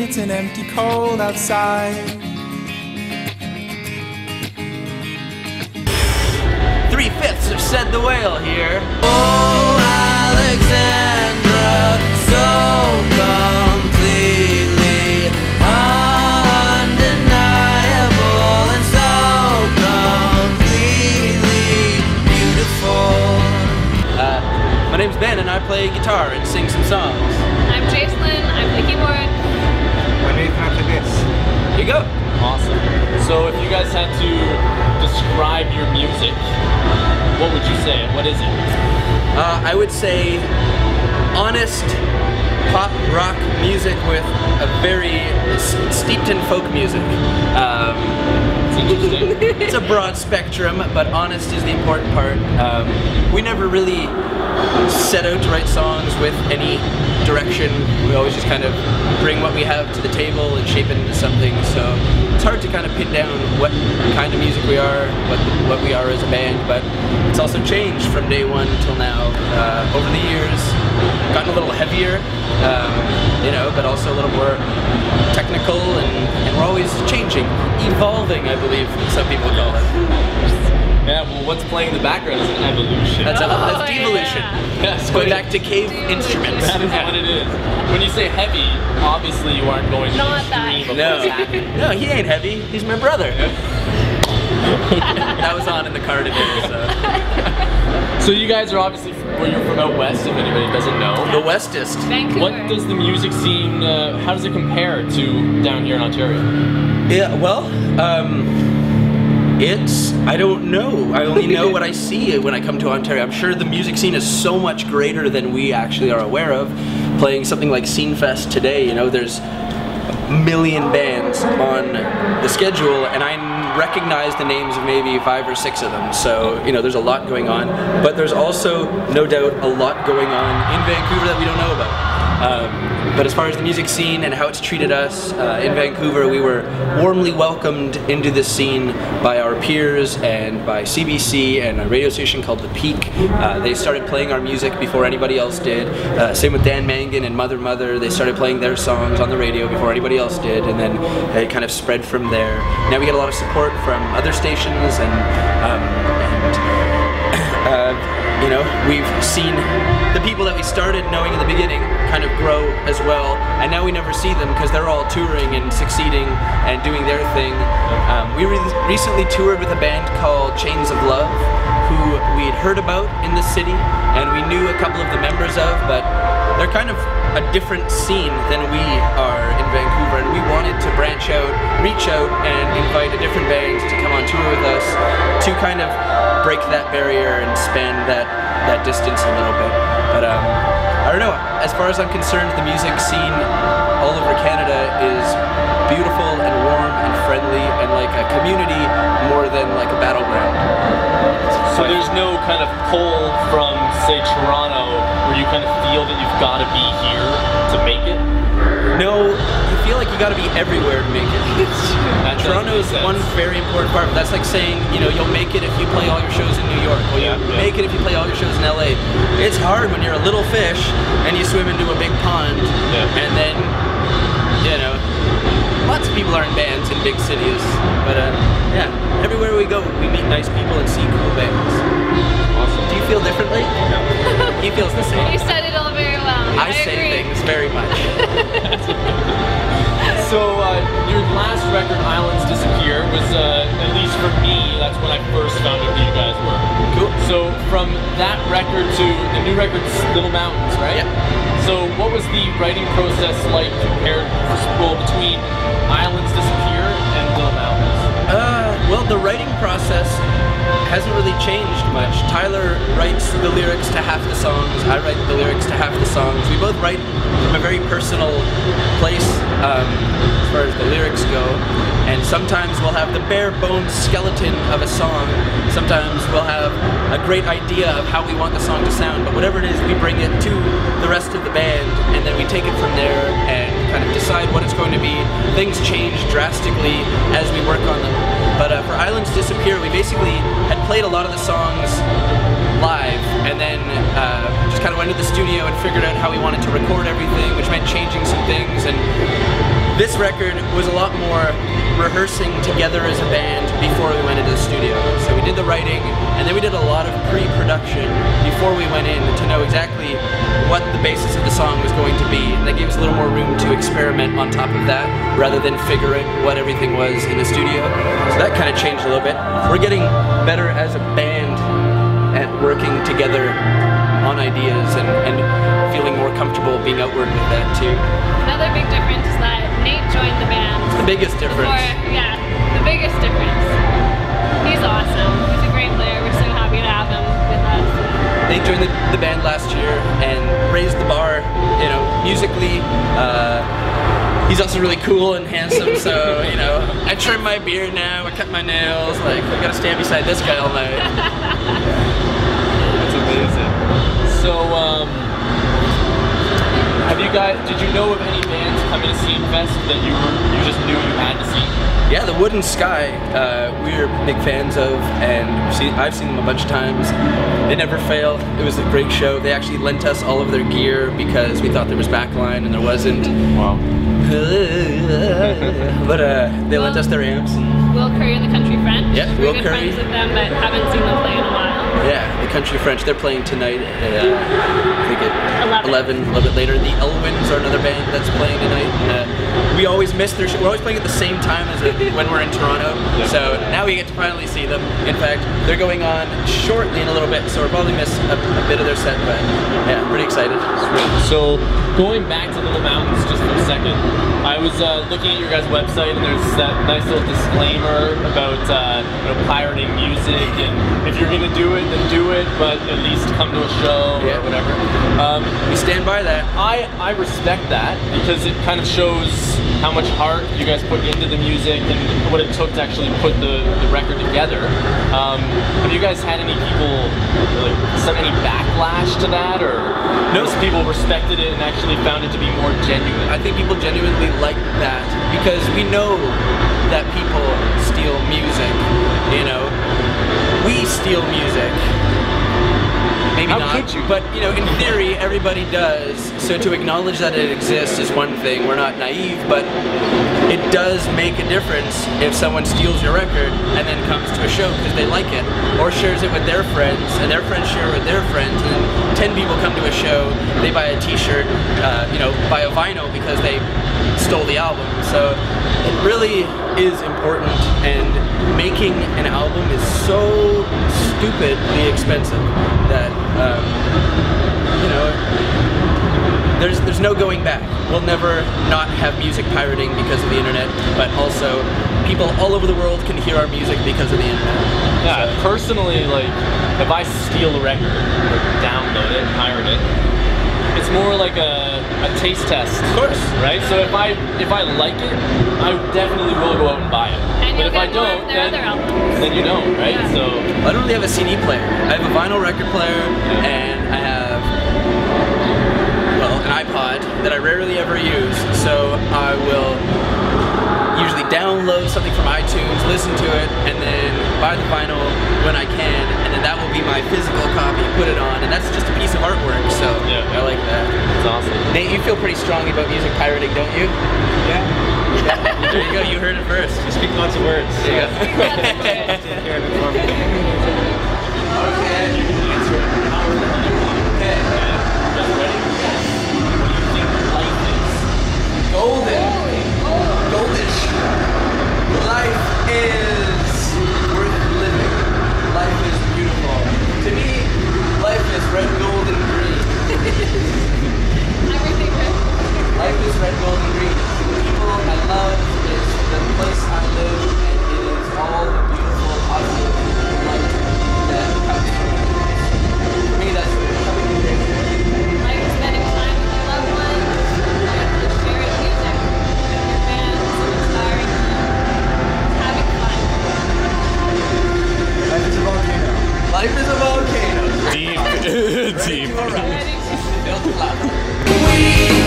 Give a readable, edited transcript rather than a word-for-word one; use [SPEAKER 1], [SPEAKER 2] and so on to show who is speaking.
[SPEAKER 1] it's an empty cold outside.
[SPEAKER 2] 3/5 of Said the Whale here. Oh, Alexandra, so completely undeniable and so completely beautiful. My name's Ben and I play guitar and sing some songs.
[SPEAKER 3] I'm Jacelyn, I play keyboard.
[SPEAKER 1] My name is this.
[SPEAKER 2] Here you go.
[SPEAKER 4] Awesome. So if you guys had to describe your music, what would you say? What is it?
[SPEAKER 2] I would say honest pop rock music with a very steeped in folk music.
[SPEAKER 4] It's interesting.
[SPEAKER 2] It's a broad spectrum, but honest is the important part. We never really set out to write songs with any direction. We always just kind of bring what we have to the table and shape it into something. So it's hard to kind of pin down what kind of music we are, what we are as a band, but it's also changed from day one till now. Over the years, gotten a little heavier, you know, but also a little more technical, and we're always changing, evolving, I believe some people call it.
[SPEAKER 4] Yeah, well, what's playing in the background is an evolution.
[SPEAKER 2] That's devolution.
[SPEAKER 4] Yeah. Yes,
[SPEAKER 2] Going back to cave instruments.
[SPEAKER 4] That is what it is. When you say heavy, obviously you aren't going to the extreme of what's happening.
[SPEAKER 2] No, he ain't heavy. He's my brother. That was on in the car today, so.
[SPEAKER 4] So you guys are obviously you're from out west, if anybody doesn't know.
[SPEAKER 2] The Westist.
[SPEAKER 3] Vancouver.
[SPEAKER 4] What does the music scene, how does it compare to down here in Ontario?
[SPEAKER 2] Yeah, well, I don't know. I only know what I see when I come to Ontario. I'm sure the music scene is so much greater than we actually are aware of. Playing something like S.C.E.N.E Fest today, you know, there's a million bands on the schedule, and I recognize the names of maybe 5 or 6 of them. So, you know, there's a lot going on. But there's also, no doubt, a lot going on in Vancouver that we don't know about. But as far as the music scene and how it's treated us, in Vancouver, we were warmly welcomed into this scene by our peers and by CBC and a radio station called The Peak. They started playing our music before anybody else did. Same with Dan Mangan and Mother Mother. They started playing their songs on the radio before anybody else did, and then it kind of spread from there. Now we get a lot of support from other stations, and you know, we've seen the people that we started knowing in the beginning kind of grow as well, and now we never see them because they're all touring and succeeding and doing their thing. We recently toured with a band called Chains of Love, who we had heard about in the city and we knew a couple of the members of, but they're kind of a different scene than we are in Vancouver, and we wanted to branch out, reach out, and invite a different band to come on tour with us to kind of break that barrier and span that distance a little bit. But I don't know, as far as I'm concerned, the music scene all over Canada is beautiful and warm and friendly and like a community more than like a battleground.
[SPEAKER 4] So there's no kind of pull from, say, Toronto, where you kind of feel that you've got to be here to make it?
[SPEAKER 2] No, you feel like you got to be everywhere to make it. Toronto is one very important part. That's like saying, you know, you'll make it if you play all your shows in New York, or you'll make it if you play all your shows in LA. It's hard when you're a little fish and you swim into a big pond, and then, you know, lots of people are in bands in big cities, but yeah, everywhere we go, we meet nice people and see cool bands.
[SPEAKER 4] Awesome.
[SPEAKER 2] Do you feel differently? No. He feels the same.
[SPEAKER 3] You said it all very well.
[SPEAKER 2] I say
[SPEAKER 3] agree.
[SPEAKER 2] things very much.
[SPEAKER 4] So your last record, Islands Disappear, was, at least for me, that's when I first found out who you guys were.
[SPEAKER 2] Cool.
[SPEAKER 4] So from that record to the new record's Little Mountains, right?
[SPEAKER 2] Yep.
[SPEAKER 4] So what was the writing process like compared between Islands Disappear and Little Mountains?
[SPEAKER 2] Well, the writing process hasn't really changed much. Tyler writes the lyrics to half the songs, I write the lyrics to half the songs. We both write from a very personal place as far as the lyrics go, and sometimes we'll have the bare bones skeleton of a song, sometimes we'll have a great idea of how we want the song to sound, but whatever it is, we bring it to the rest of the band, and then we take it from there and kind of decide what it's going to be. Things change drastically as we work on them. But for Islands Disappear, we basically had played a lot of the songs live, and then just kind of went to the studio and figured out how we wanted to record everything, which meant changing some things, and This record was a lot more rehearsing together as a band before we went into the studio. So we did the writing, and then we did a lot of pre-production before we went in to know exactly what the basis of the song was going to be. And that gave us a little more room to experiment on top of that, rather than figure out what everything was in the studio. So that kind of changed a little bit. We're getting better as a band at working together on ideas and feeling more comfortable being outward with that too.
[SPEAKER 3] Another big difference is that Nate joined the band.
[SPEAKER 2] The biggest difference.
[SPEAKER 3] Yeah, the biggest difference. He's awesome. He's a great player. We're so happy to have him with us.
[SPEAKER 2] Nate joined the band last year and raised the bar, you know, musically. He's also really cool and handsome, so, you know, I trim my beard now, I cut my nails, like, I gotta stand beside this guy all night.
[SPEAKER 4] That's amazing. So, did you know of any bands coming to S.C.E.N.E Fest that you just knew you had to see?
[SPEAKER 2] Yeah, the Wooden Sky, we're big fans of, and I've seen them a bunch of times. They never fail. It was a great show. They actually lent us all of their gear because we thought there was backline and there wasn't.
[SPEAKER 4] Wow.
[SPEAKER 2] But they lent us their amps. And
[SPEAKER 3] Will Curry and the Country French.
[SPEAKER 2] Yeah,
[SPEAKER 3] We're
[SPEAKER 2] Will
[SPEAKER 3] good
[SPEAKER 2] Curry.
[SPEAKER 3] friends with them, but haven't seen them play in a while.
[SPEAKER 2] yeah, the Country French, they're playing tonight at, I think at
[SPEAKER 3] 11.
[SPEAKER 2] a little bit later. The Elwins are another band that's playing tonight. We always miss their show. We're always playing at the same time as when we're in Toronto.
[SPEAKER 4] Yeah.
[SPEAKER 2] So now we get to finally see them. In fact, they're going on shortly in a little bit, so we'll probably miss a bit of their set, but yeah, pretty excited.
[SPEAKER 4] Sweet. So going back to Little Mountains just for a second, I was looking at your guys' website and there's that nice little disclaimer about you know, pirating music, and if you're gonna do it, then do it, but at least come to a show or whatever.
[SPEAKER 2] We stand by that.
[SPEAKER 4] I respect that because it kind of shows how much heart you guys put into the music and what it took to actually put the record together. Have you guys had any people, like, any backlash to that, or most people respected it and actually found it to be more genuine?
[SPEAKER 2] I think people genuinely like that because we know that people steal music, you know. We steal music. Maybe
[SPEAKER 4] How
[SPEAKER 2] not,
[SPEAKER 4] could you?
[SPEAKER 2] but you know, in theory, everybody does. So to acknowledge that it exists is one thing. We're not naive, but it does make a difference if someone steals your record and then comes to a show because they like it, or shares it with their friends, and their friends share it with their friends, and 10 people come to a show, they buy a T-shirt, you know, buy a vinyl because they stole the album. So it really is important, and making an album is so stupidly expensive that you know, there's no going back. We'll never not have music pirating because of the internet, but also people all over the world can hear our music because of the internet.
[SPEAKER 4] Yeah, personally, like, if I steal a record or download it, pirate it, it's more like a taste test.
[SPEAKER 2] Of course.
[SPEAKER 4] Right? So if I like it, I definitely will go out and buy it.
[SPEAKER 3] And
[SPEAKER 4] But
[SPEAKER 3] you'll
[SPEAKER 4] if I
[SPEAKER 3] get more
[SPEAKER 4] don't,
[SPEAKER 3] of their other albums.
[SPEAKER 4] then you don't, right?
[SPEAKER 3] Yeah.
[SPEAKER 4] So
[SPEAKER 2] I don't really have a CD player. I have a vinyl record player, and I have, well, an iPod that I rarely ever use. So I will usually download something from iTunes, listen to it, and then buy the vinyl when I can, and then that will be my physical copy, put it on, and that's just a piece of artwork, so
[SPEAKER 4] Yeah.
[SPEAKER 2] I like that.
[SPEAKER 4] it's awesome.
[SPEAKER 2] Nate, you feel pretty strongly about music pirating, don't you?
[SPEAKER 1] Yeah.
[SPEAKER 2] There you go, you heard it first.
[SPEAKER 1] You speak lots of words.
[SPEAKER 2] There you go.
[SPEAKER 1] Take care of it for me.
[SPEAKER 2] Goldish. Life is worth living. Life is beautiful. To me, life is red, gold, and green.
[SPEAKER 3] Everything good.
[SPEAKER 2] Life is red, gold, and green. The people I love, is the place I live, and it is all the beautiful, positive light that comes from it. For me, that's what it's coming to.
[SPEAKER 3] Like spending time with your loved ones, like sharing music with your fans, and inspiring them, having fun.
[SPEAKER 1] Life is a volcano.
[SPEAKER 2] Life is a volcano.
[SPEAKER 4] Deep. Deep.
[SPEAKER 2] Ready to erupt.
[SPEAKER 3] Ready to
[SPEAKER 2] Built lava. We